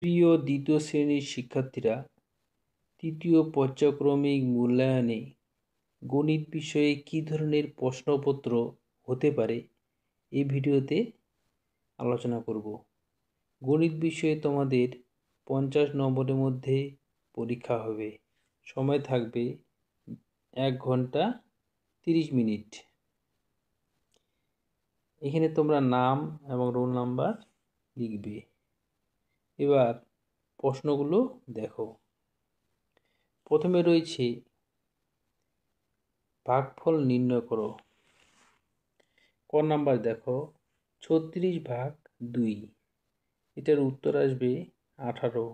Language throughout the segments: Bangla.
প্রিয় দ্বিতীয় শ্রেণীর শিক্ষার্থীরা, তৃতীয় পর্যায়ক্রমিক মূল্যায়নে গণিত বিষয়ে কী ধরনের প্রশ্নপত্র হতে পারে এই ভিডিওতে আলোচনা করব। গণিত বিষয়ে তোমাদের 50 নম্বরের মধ্যে পরীক্ষা হবে। সময় থাকবে 1 ঘন্টা 30 মিনিট। এখানে তোমরা নাম এবং রোল নাম্বার লিখবে। এবার প্রশ্নগুলো দেখো। প্রথমে রয়েছে ভাগফল নির্ণয় করো। ক নাম্বার দেখো 36 ভাগ 2, এটার উত্তর আসবে 18।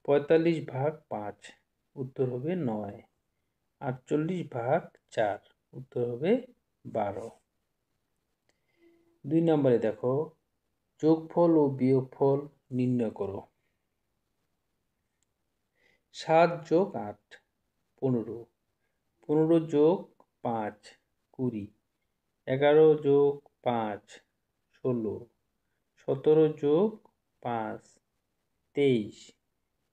45 ভাগ 5, উত্তর হবে 9। 48 ভাগ 4, উত্তর হবে 12। 2 নম্বরে দেখো যোগফল ও বিয়োগফল নির্ণয় করো। 7 যোগ 8 15, 15 যোগ 5 20, 11 যোগ 5 16, 17 যোগ 5 23,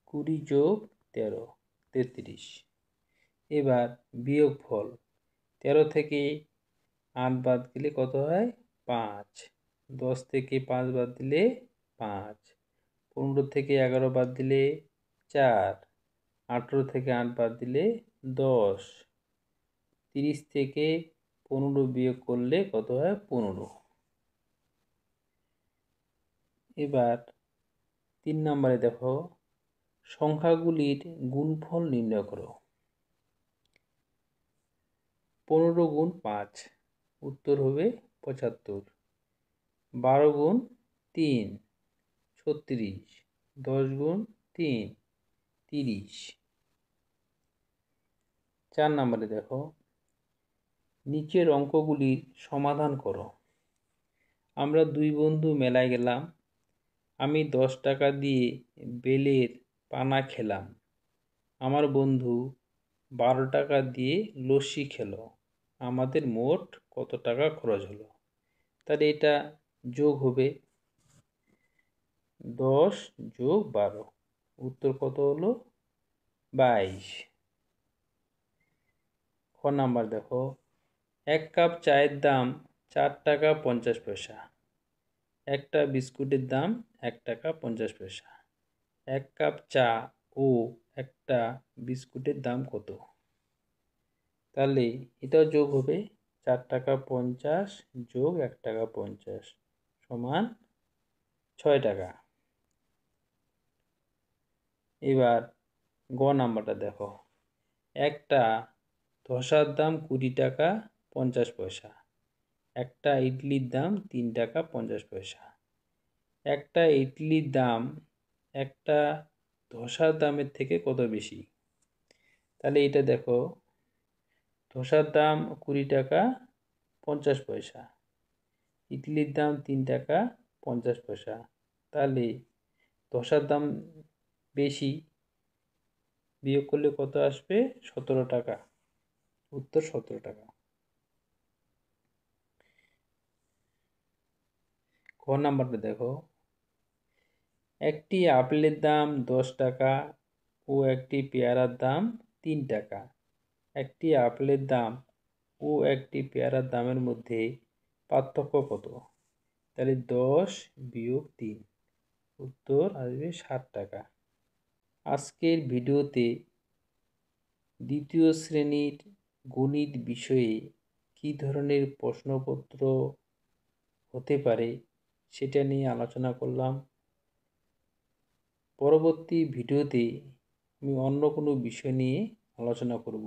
20 যোগ 13 33। এবার বিয়োগফল 13 থেকে 8 বাদ দিলে কত হয়? 5। 10 থেকে 5 বাদ দিলে 5। 15 থেকে 11 বাদ দিলে 4। 18 থেকে 8 বাদ দিলে 10। 30 থেকে 15 বিয়োগ করলে কত হয়? 15। এবার 3 নম্বরে দেখো সংখ্যাগুলির গুণফল নির্ণয় করো। 15 গুণ 5, উত্তর হবে 75। 12 গুণ 3 36, 10 গুণ 3 30। 4 নম্বরে দেখো নিচের অঙ্কগুলির সমাধান করো। আমরা 2 বন্ধু মেলায় গেলাম। আমি 10 টাকা দিয়ে বেলের পানা খেলাম। আমার বন্ধু 12 টাকা দিয়ে লস্যি খেলো। আমাদের মোট কত টাকা খরচ হলো? তাহলে এটা যোগ হবে 10 যোগ 12, উত্তর কত হলো? 22। খ নাম্বার দেখো 1 কাপ চায়ের দাম 4 টাকা 50 পয়সা। একটা বিস্কুটের দাম 1 টাকা 50 পয়সা। 1 কাপ চা ও একটা বিস্কুটের দাম কত? তাহলে এটাও যোগ হবে 4 টাকা 50 যোগ 1 টাকা 50 সমান 6 টাকা। এবার গ নাম্বারটা দেখো একটা ধোসার দাম 20 টাকা 50 পয়সা। একটা ইডলির দাম 3 টাকা 50 পয়সা। একটা ইডলির দাম একটা ধোসার দামের থেকে কত বেশি? তাহলে এটা দেখো ধোসার দাম 20 টাকা 50 পয়সা, ইডলির দাম 3 টাকা 50 পয়সা। তাহলে ধোসার দাম বেশি, বিয়োগ করলে কত আসবে? 17 টাকা, উত্তর 17 টাকা। খ নাম্বারটা দেখো একটি আপেলের দাম 10 টাকা ও একটি পেয়ারার দাম 3 টাকা। একটি আপেলের দাম ও একটি পেয়ারার দামের মধ্যে পার্থক্য কত? তাহলে 10 বিয়োগ 3, উত্তর আসবে 7 টাকা। আজকের ভিডিওতে দ্বিতীয় শ্রেণীর গণিত বিষয়ে কী ধরনের প্রশ্নপত্র হতে পারে সেটা নিয়ে আলোচনা করলাম। পরবর্তী ভিডিওতে আমি অন্য কোনো বিষয় নিয়ে আলোচনা করব।